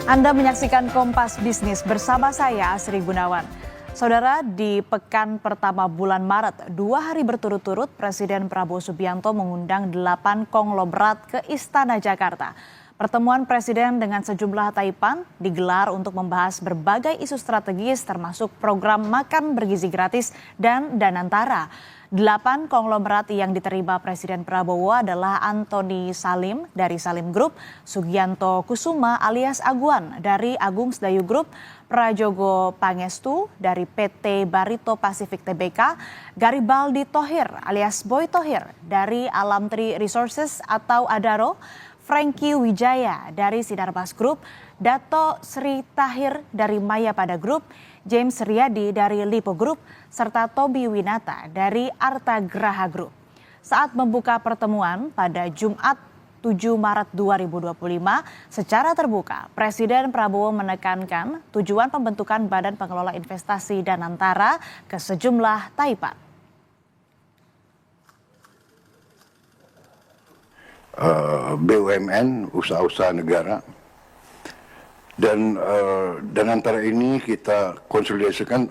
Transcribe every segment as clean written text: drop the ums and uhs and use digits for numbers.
Anda menyaksikan Kompas Bisnis bersama saya Asri Gunawan. Saudara, di pekan pertama bulan Maret, 2 hari berturut-turut Presiden Prabowo Subianto mengundang 8 konglomerat ke Istana Jakarta. Pertemuan Presiden dengan sejumlah taipan digelar untuk membahas berbagai isu strategis termasuk program makan bergizi gratis dan Danantara. 8 konglomerat yang diterima Presiden Prabowo adalah Antoni Salim dari Salim Group, Sugianto Kusuma alias Aguan dari Agung Sedayu Group, Prajogo Pangestu dari PT Barito Pacific Tbk, Garibaldi Thohir alias Boy Thohir dari Alamtri Resources atau Adaro, Frankie Wijaya dari Sinarbas Group, Dato Sri Tahir dari Maya Pada Group, James Riyadi dari Lipo Group, serta Tobi Winata dari Arta Graha Group. Saat membuka pertemuan pada Jumat 7 Maret 2025 secara terbuka, Presiden Prabowo menekankan tujuan pembentukan Badan Pengelola Investasi Danantara ke sejumlah taipan. BUMN, usaha-usaha negara, dan antara ini kita konsolidasikan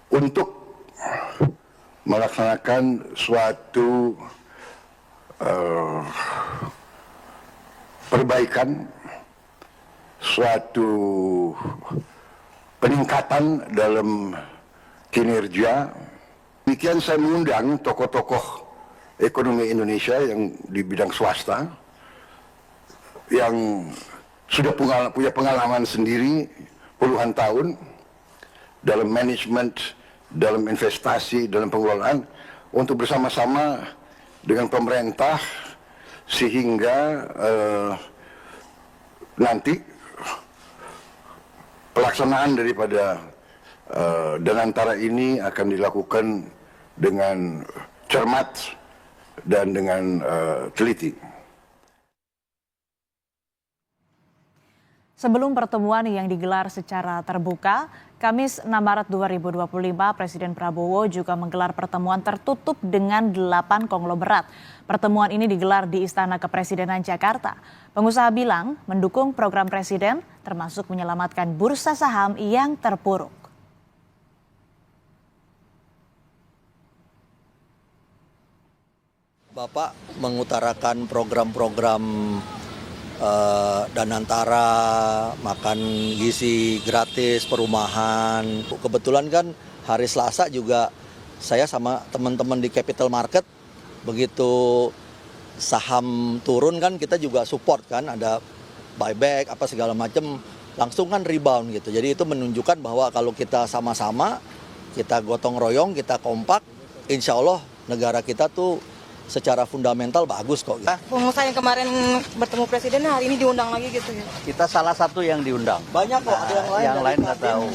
untuk melaksanakan suatu perbaikan, suatu peningkatan dalam kinerja. Demikian saya mengundang tokoh-tokoh ekonomi Indonesia yang di bidang swasta yang sudah punya pengalaman sendiri puluhan tahun dalam manajemen, dalam investasi, dalam pengelolaan untuk bersama-sama dengan pemerintah sehingga nanti pelaksanaan daripada Danantara ini akan dilakukan dengan cermat dan dengan teliti. Sebelum pertemuan yang digelar secara terbuka, Kamis 6 Maret 2025, Presiden Prabowo juga menggelar pertemuan tertutup dengan 8 konglomerat. Pertemuan ini digelar di Istana Kepresidenan Jakarta. Pengusaha bilang mendukung program Presiden, termasuk menyelamatkan bursa saham yang terpuruk. Bapak mengutarakan program-program Danantara, makan gizi gratis, perumahan. Kebetulan kan hari Selasa juga saya sama teman-teman di Capital Market, begitu saham turun kan kita juga support kan, ada buyback apa segala macam, langsung kan rebound gitu. Jadi itu menunjukkan bahwa kalau kita sama-sama, kita gotong royong, kita kompak, insya Allah negara kita tuh secara fundamental bagus kok. Pengusaha yang kemarin bertemu presiden hari ini diundang lagi gitu ya? Kita salah satu yang diundang. Banyak kok, ada yang lain. Yang lain nggak tahu.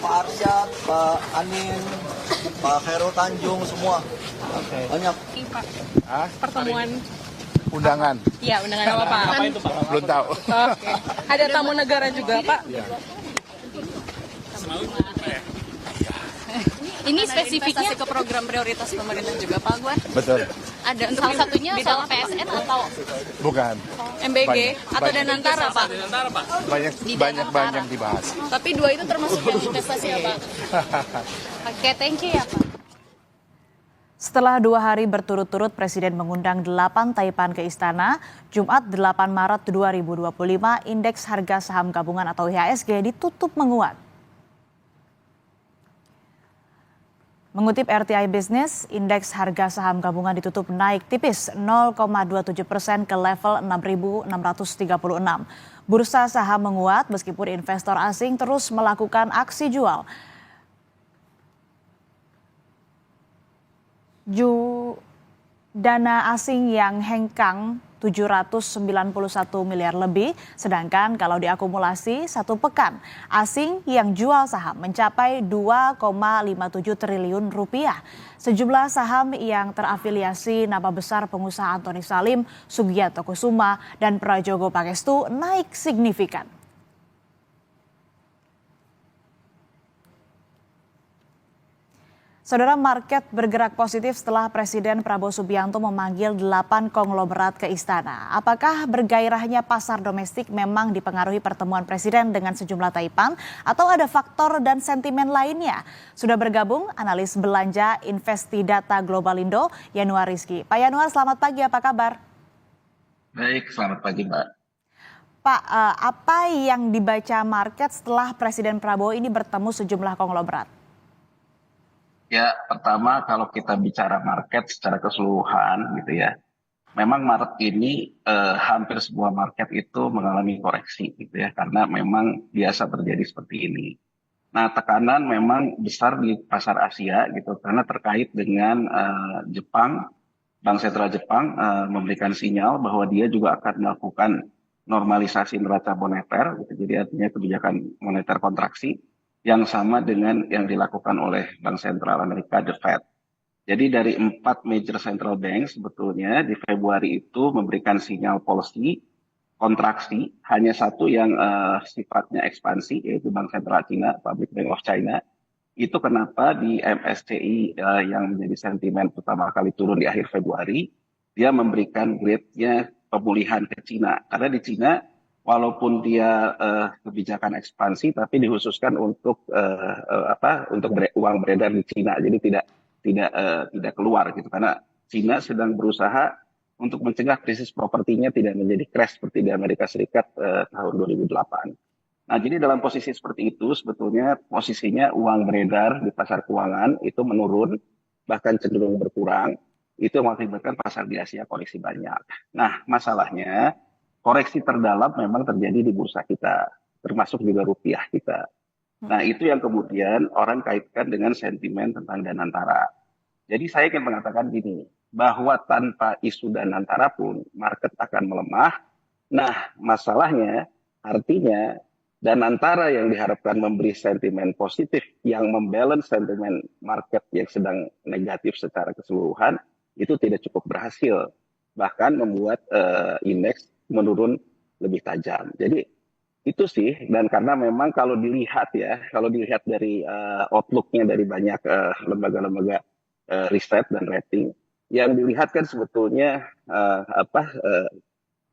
Pak Arsyad, Pak Anin, Pak Khairul Tanjung, semua. Oke. Banyak. Pak, pertemuan. Undangan. Iya, undangan apa Pak? Apa itu Pak? Belum tahu. Oke. Ada tamu negara juga Pak? Ya. Ini spesifiknya ke program prioritas pemerintah juga Pak Aguan? Betul. Ada salah satunya soal PSN atau Bukan. MBG atau Banyak. Danantara Pak? Banyak dibahas. Tapi dua itu termasuk yang investasi ya Pak? Oke, thank you ya Pak. Setelah 2 hari berturut-turut Presiden mengundang 8 taipan ke Istana, Jumat 8 Maret 2025, indeks harga saham gabungan atau IHSG ditutup menguat. Mengutip RTI Business, indeks harga saham gabungan ditutup naik tipis 0,27% ke level 6.636. Bursa saham menguat meskipun investor asing terus melakukan aksi jual. Dana asing yang hengkang 791 miliar lebih, sedangkan kalau diakumulasi satu pekan, asing yang jual saham mencapai 2,57 triliun rupiah. Sejumlah saham yang terafiliasi nama besar pengusaha Antoni Salim, Sugianto Kusuma, dan Prajogo Pangestu naik signifikan. Saudara, market bergerak positif setelah Presiden Prabowo Subianto memanggil 8 konglomerat ke istana. Apakah bergairahnya pasar domestik memang dipengaruhi pertemuan Presiden dengan sejumlah taipan atau ada faktor dan sentimen lainnya? Sudah bergabung analis belanja Investidata Globalindo, Yanuar Rizky. Pak Yanuar, selamat pagi, apa kabar? Baik, selamat pagi Mbak. Pak, apa yang dibaca market setelah Presiden Prabowo ini bertemu sejumlah konglomerat? Ya, pertama kalau kita bicara market secara keseluruhan gitu ya, memang Maret ini hampir semua market itu mengalami koreksi gitu ya, karena memang biasa terjadi seperti ini. Nah, tekanan memang besar di pasar Asia gitu, karena terkait dengan Jepang, Bank Sentral Jepang memberikan sinyal bahwa dia juga akan melakukan normalisasi neraca moneter, gitu. Jadi artinya kebijakan moneter kontraksi yang sama dengan yang dilakukan oleh Bank Sentral Amerika, The Fed. Jadi dari 4 major central bank sebetulnya di Februari itu memberikan sinyal policy kontraksi, hanya satu yang sifatnya ekspansi, yaitu Bank Sentral China, Public Bank of China. Itu kenapa di MSCI yang menjadi sentimen pertama kali turun di akhir Februari, dia memberikan grade-nya pemulihan ke China. Karena di China, walaupun dia kebijakan ekspansi, tapi dikhususkan untuk uang beredar di Cina, jadi tidak keluar gitu. Karena Cina sedang berusaha untuk mencegah krisis propertinya tidak menjadi crash seperti di Amerika Serikat tahun 2008. Nah, jadi dalam posisi seperti itu sebetulnya posisinya uang beredar di pasar keuangan itu menurun, bahkan cenderung berkurang. Itu mengakibatkan pasar di Asia koreksi banyak. Nah, masalahnya koreksi terdalam memang terjadi di bursa kita, termasuk juga rupiah kita. Nah, itu yang kemudian orang kaitkan dengan sentimen tentang Danantara. Jadi saya ingin mengatakan gini, bahwa tanpa isu Danantara pun market akan melemah. Nah, masalahnya artinya Danantara yang diharapkan memberi sentimen positif yang membalance sentimen market yang sedang negatif secara keseluruhan, itu tidak cukup berhasil. Bahkan membuat indeks menurun lebih tajam. Jadi itu sih, dan karena memang kalau dilihat dari outlook-nya dari banyak lembaga-lembaga riset dan rating, yang dilihat kan sebetulnya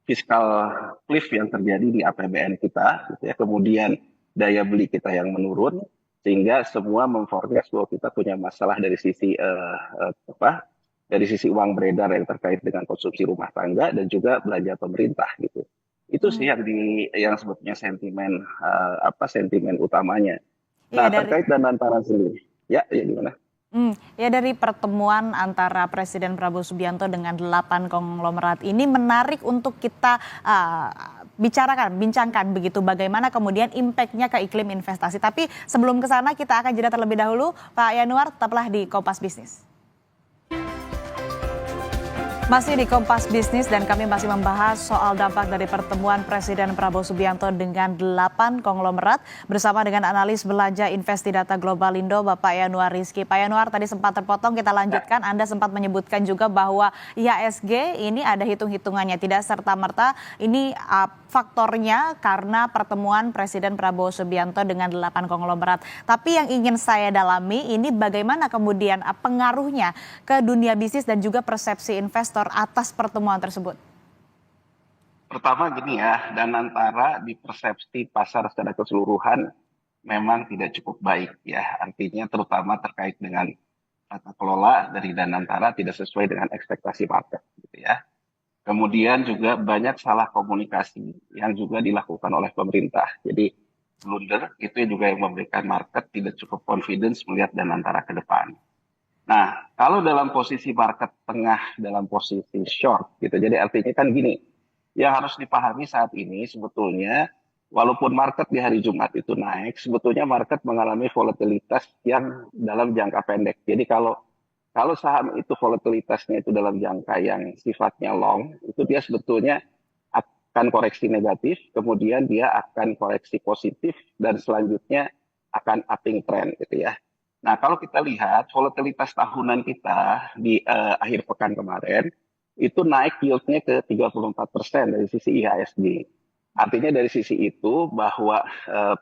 fiskal cliff yang terjadi di APBN kita, gitu ya. Kemudian daya beli kita yang menurun, sehingga semua memforecast bahwa kita punya masalah dari sisi dari sisi uang beredar yang terkait dengan konsumsi rumah tangga dan juga belanja pemerintah gitu. Itu sih yang sebetulnya sentimen sentimen utamanya. Nah, terkait Danantara sendiri. Ya gimana? Ya, dari pertemuan antara Presiden Prabowo Subianto dengan 8 konglomerat ini menarik untuk kita bincangkan begitu bagaimana kemudian impact-nya ke iklim investasi. Tapi sebelum ke sana kita akan jeda terlebih dahulu. Pak Yanuar, tetaplah di Kompas Bisnis. Masih di Kompas Bisnis dan kami masih membahas soal dampak dari pertemuan Presiden Prabowo Subianto dengan 8 konglomerat bersama dengan analis belanja Investidata Globalindo Bapak Yanuar Rizky. Pak Yanuar, tadi sempat terpotong, kita lanjutkan. Anda sempat menyebutkan juga bahwa IHSG ini ada hitung-hitungannya, tidak serta-merta ini faktornya karena pertemuan Presiden Prabowo Subianto dengan 8 konglomerat. Tapi yang ingin saya dalami ini bagaimana kemudian pengaruhnya ke dunia bisnis dan juga persepsi investor atas pertemuan tersebut. Pertama gini ya, Danantara di persepsi pasar secara keseluruhan memang tidak cukup baik ya. Artinya terutama terkait dengan tata kelola dari Danantara tidak sesuai dengan ekspektasi market gitu ya. Kemudian juga banyak salah komunikasi yang juga dilakukan oleh pemerintah. Jadi blunder itu juga yang memberikan market tidak cukup confidence melihat Danantara ke depan. Nah, kalau dalam posisi market tengah, dalam posisi short gitu. Jadi artinya kan gini, yang harus dipahami saat ini sebetulnya walaupun market di hari Jumat itu naik, sebetulnya market mengalami volatilitas yang dalam jangka pendek. Jadi kalau saham itu volatilitasnya itu dalam jangka yang sifatnya long, itu dia sebetulnya akan koreksi negatif, kemudian dia akan koreksi positif, dan selanjutnya akan upping trend gitu ya. Nah, kalau kita lihat volatilitas tahunan kita di akhir pekan kemarin, itu naik yieldnya ke 34% dari sisi IHSG. Artinya dari sisi itu bahwa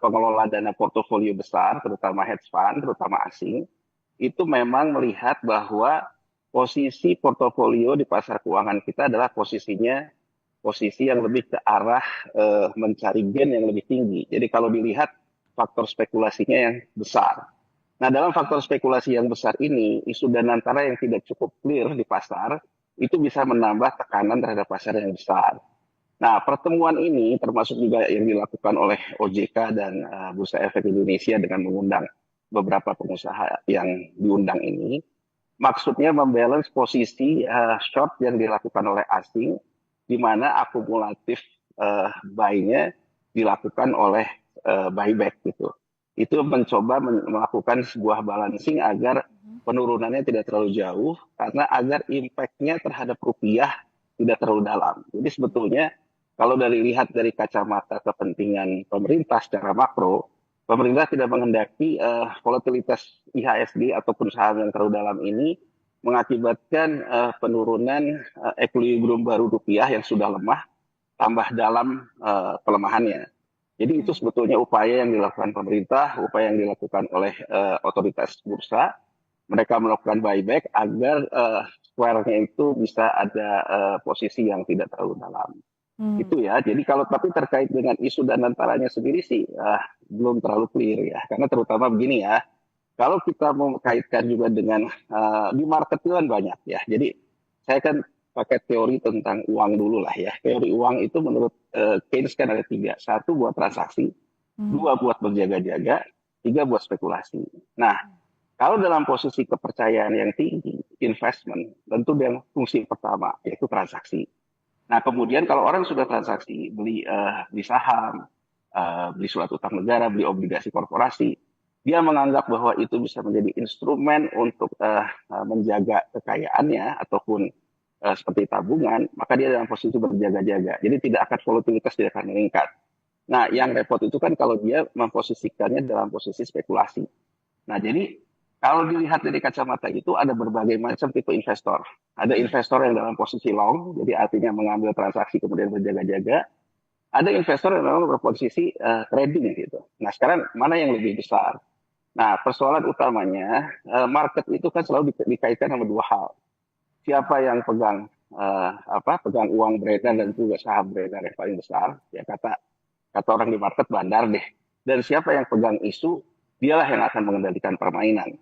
pengelola dana portofolio besar, terutama hedge fund, terutama asing, itu memang melihat bahwa posisi portofolio di pasar keuangan kita adalah posisi yang lebih ke arah mencari gain yang lebih tinggi. Jadi kalau dilihat faktor spekulasinya yang besar. Nah, dalam faktor spekulasi yang besar ini, isu danantara yang tidak cukup clear di pasar, itu bisa menambah tekanan terhadap pasar yang besar. Nah, pertemuan ini termasuk juga yang dilakukan oleh OJK dan Bursa Efek Indonesia dengan mengundang beberapa pengusaha yang diundang ini, maksudnya membalance posisi short yang dilakukan oleh asing, di mana akumulatif buy-nya dilakukan oleh buyback gitu. Itu mencoba melakukan sebuah balancing agar penurunannya tidak terlalu jauh, karena agar impact-nya terhadap rupiah tidak terlalu dalam. Jadi sebetulnya kalau lihat dari kacamata kepentingan pemerintah secara makro, pemerintah tidak menghendaki volatilitas IHSG ataupun saham yang terlalu dalam ini mengakibatkan penurunan equilibrium baru rupiah yang sudah lemah tambah dalam pelemahannya. Jadi itu sebetulnya upaya yang dilakukan pemerintah, upaya yang dilakukan oleh otoritas bursa. Mereka melakukan buyback agar square-nya itu bisa ada posisi yang tidak terlalu dalam. Itu ya. Jadi kalau tapi terkait dengan isu danantaranya sendiri sih belum terlalu clear ya. Karena terutama begini ya, kalau kita mau kaitkan juga dengan di market itu kan banyak ya. Jadi saya kan pakai teori tentang uang dulu lah ya. Teori uang itu menurut Keynes kan ada 3. 1 buat transaksi, 2 buat berjaga-jaga, 3 buat spekulasi. Nah, kalau dalam posisi kepercayaan yang tinggi, investment, tentu yang fungsi pertama yaitu transaksi. Nah, kemudian kalau orang sudah transaksi, beli saham, beli surat utang negara, beli obligasi korporasi, dia menganggap bahwa itu bisa menjadi instrumen untuk menjaga kekayaannya ataupun seperti tabungan, maka dia dalam posisi berjaga-jaga. Jadi tidak akan volatilitas tidak akan meningkat. Nah, yang repot itu kan kalau dia memposisikannya dalam posisi spekulasi. Nah, jadi kalau dilihat dari kacamata itu ada berbagai macam tipe investor. Ada investor yang dalam posisi long, jadi artinya mengambil transaksi kemudian berjaga-jaga. Ada investor yang memang berposisi trading gitu. Nah, sekarang mana yang lebih besar? Nah, persoalan utamanya market itu kan selalu dikaitkan sama 2 hal. Siapa yang pegang pegang uang beredar dan juga saham beredar yang paling besar, ya kata orang di market bandar deh. Dan siapa yang pegang isu, dialah yang akan mengendalikan permainan.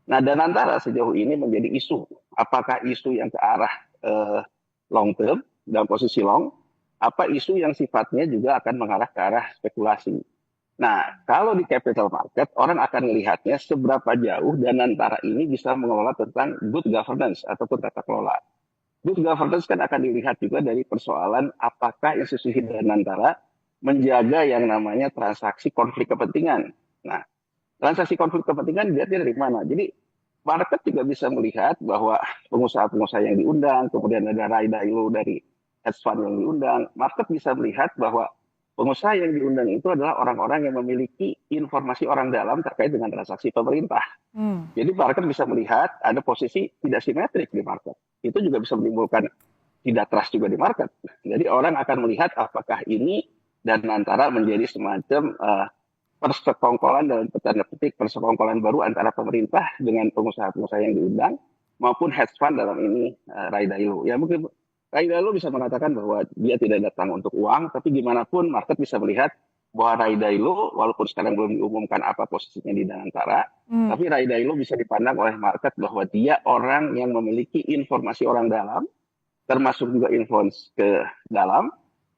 Nah, danantara sejauh ini menjadi isu. Apakah isu yang ke arah long term dalam posisi long, apa isu yang sifatnya juga akan mengarah ke arah spekulasi. Nah, kalau di capital market, orang akan melihatnya seberapa jauh danantara ini bisa mengelola tentang good governance ataupun tata kelola. Good governance kan akan dilihat juga dari persoalan apakah institusi danantara menjaga yang namanya transaksi konflik kepentingan. Nah, transaksi konflik kepentingan dilihatnya dari mana? Jadi, market juga bisa melihat bahwa pengusaha-pengusaha yang diundang, kemudian ada Ray Dalio dari hedge fund yang diundang, market bisa melihat bahwa pengusaha yang diundang itu adalah orang-orang yang memiliki informasi orang dalam terkait dengan transaksi pemerintah. Jadi market bisa melihat ada posisi tidak simetrik di market. Itu juga bisa menimbulkan tidak trust juga di market. Jadi orang akan melihat apakah ini dan antara menjadi semacam persekongkolan dalam tanda petik persekongkolan baru antara pemerintah dengan pengusaha-pengusaha yang diundang maupun hedge fund dalam ini Ray Dalio. Ya mungkin Ray Dalio bisa mengatakan bahwa dia tidak datang untuk uang, tapi gimana pun market bisa melihat bahwa Ray Dalio, walaupun sekarang belum diumumkan apa posisinya di danantara, tapi Ray Dalio bisa dipandang oleh market bahwa dia orang yang memiliki informasi orang dalam, termasuk juga influence ke dalam,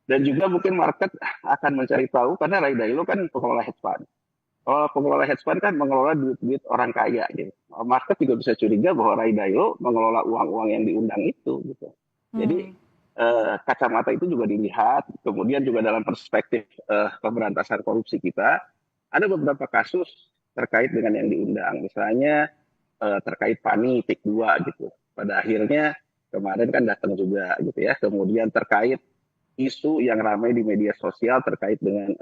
dan juga mungkin market akan mencari tahu, karena Ray Dalio kan pengelola hedge fund. Kalau pengelola hedge fund kan mengelola duit-duit orang kaya. Gitu. Market juga bisa curiga bahwa Ray Dalio mengelola uang-uang yang diundang itu. Gitu. Jadi kacamata itu juga dilihat, kemudian juga dalam perspektif pemberantasan korupsi kita, ada beberapa kasus terkait dengan yang diundang. Misalnya terkait PANI, PIK 2 gitu. Pada akhirnya kemarin kan datang juga gitu ya. Kemudian terkait isu yang ramai di media sosial terkait dengan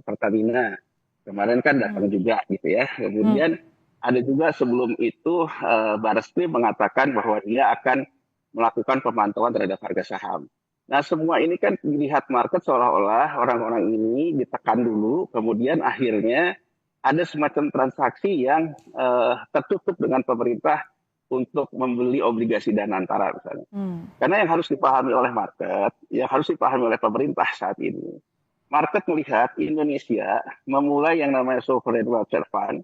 Pertamina. Kemarin kan datang juga gitu ya. Kemudian ada juga sebelum itu Barreskrim mengatakan bahwa dia akan melakukan pemantauan terhadap harga saham. Nah, semua ini kan dilihat market seolah-olah orang-orang ini ditekan dulu, kemudian akhirnya ada semacam transaksi yang tertutup dengan pemerintah untuk membeli obligasi Danantara misalnya. Karena yang harus dipahami oleh market, yang harus dipahami oleh pemerintah saat ini, market melihat Indonesia memulai yang namanya sovereign wealth fund,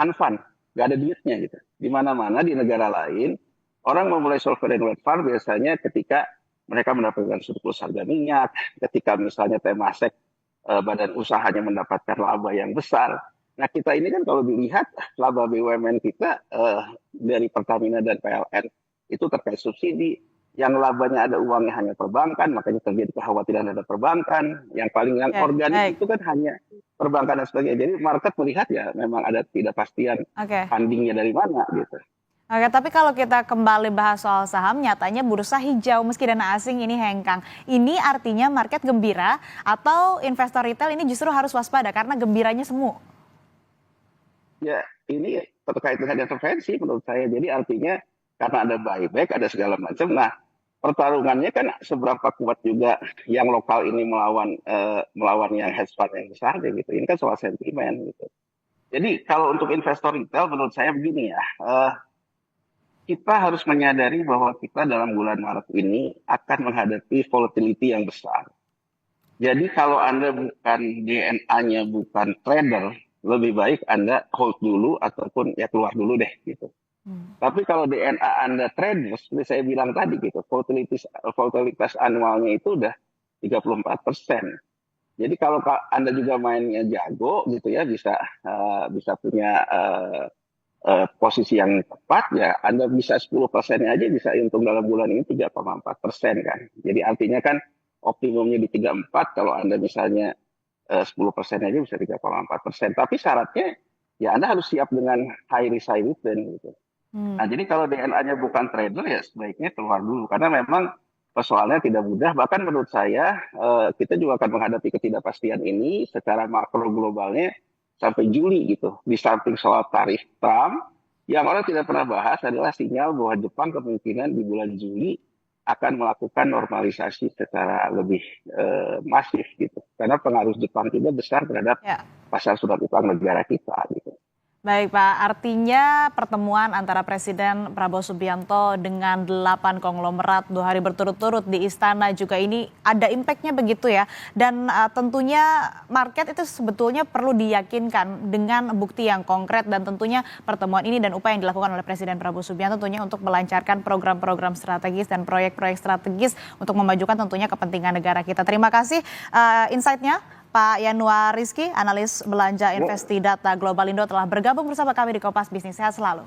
unfund, nggak ada duitnya gitu. Di mana-mana di negara lain, orang memulai sovereign wealth fund biasanya ketika mereka mendapatkan surplus harga minyak, ketika misalnya Temasek badan usahanya mendapatkan laba yang besar. Nah kita ini kan kalau dilihat laba BUMN kita dari Pertamina dan PLN itu terkait subsidi. Yang labanya ada uangnya hanya perbankan, makanya terjadi kekhawatiran ada perbankan. Yang paling organik itu kan hanya perbankan dan sebagainya. Jadi market melihat ya memang ada ketidakpastian fundingnya dari mana gitu. Oke, tapi kalau kita kembali bahas soal saham, nyatanya bursa hijau meski dana asing ini hengkang. Ini artinya market gembira atau investor retail ini justru harus waspada karena gembiranya semu? Ya, ini terkait dengan intervensi menurut saya. Jadi artinya karena ada buyback, ada segala macam. Nah, pertarungannya kan seberapa kuat juga yang lokal ini melawan yang hedge fund yang besar gitu. Ini kan soal sentimen gitu. Jadi kalau untuk investor retail menurut saya begini ya. Kita harus menyadari bahwa kita dalam bulan Maret ini akan menghadapi volatility yang besar. Jadi kalau Anda bukan DNA-nya bukan trader, lebih baik Anda hold dulu ataupun ya keluar dulu deh gitu. Tapi kalau DNA Anda trader, seperti saya bilang tadi gitu, volatilitas annualnya itu udah 34%. Jadi kalau Anda juga mainnya jago gitu ya, bisa punya posisi yang tepat ya Anda bisa 10%-nya aja bisa untung dalam bulan ini 3,4% kan. Jadi artinya kan optimumnya di 34, kalau Anda misalnya 10% aja bisa 3,4%. Tapi syaratnya ya Anda harus siap dengan high risk high return gitu. Nah jadi kalau DNA-nya bukan trader ya sebaiknya keluar dulu karena memang persoalannya tidak mudah. Bahkan menurut saya kita juga akan menghadapi ketidakpastian ini secara makro globalnya sampai Juli gitu. Di samping soal tarif Trump, yang orang tidak pernah bahas adalah sinyal bahwa Jepang kemungkinan di bulan Juli akan melakukan normalisasi secara lebih masif gitu. Karena pengaruh Jepang juga besar terhadap pasar surat utang negara kita gitu. Baik Pak, artinya pertemuan antara Presiden Prabowo Subianto dengan 8 konglomerat 2 hari berturut-turut di Istana juga ini ada impactnya begitu ya. Dan tentunya market itu sebetulnya perlu diyakinkan dengan bukti yang konkret dan tentunya pertemuan ini dan upaya yang dilakukan oleh Presiden Prabowo Subianto tentunya untuk melancarkan program-program strategis dan proyek-proyek strategis untuk memajukan tentunya kepentingan negara kita. Terima kasih insight-nya. Pak Yanuar Rizky, analis belanja investi data Globalindo telah bergabung bersama kami di Kompas Bisnis. Sehat selalu.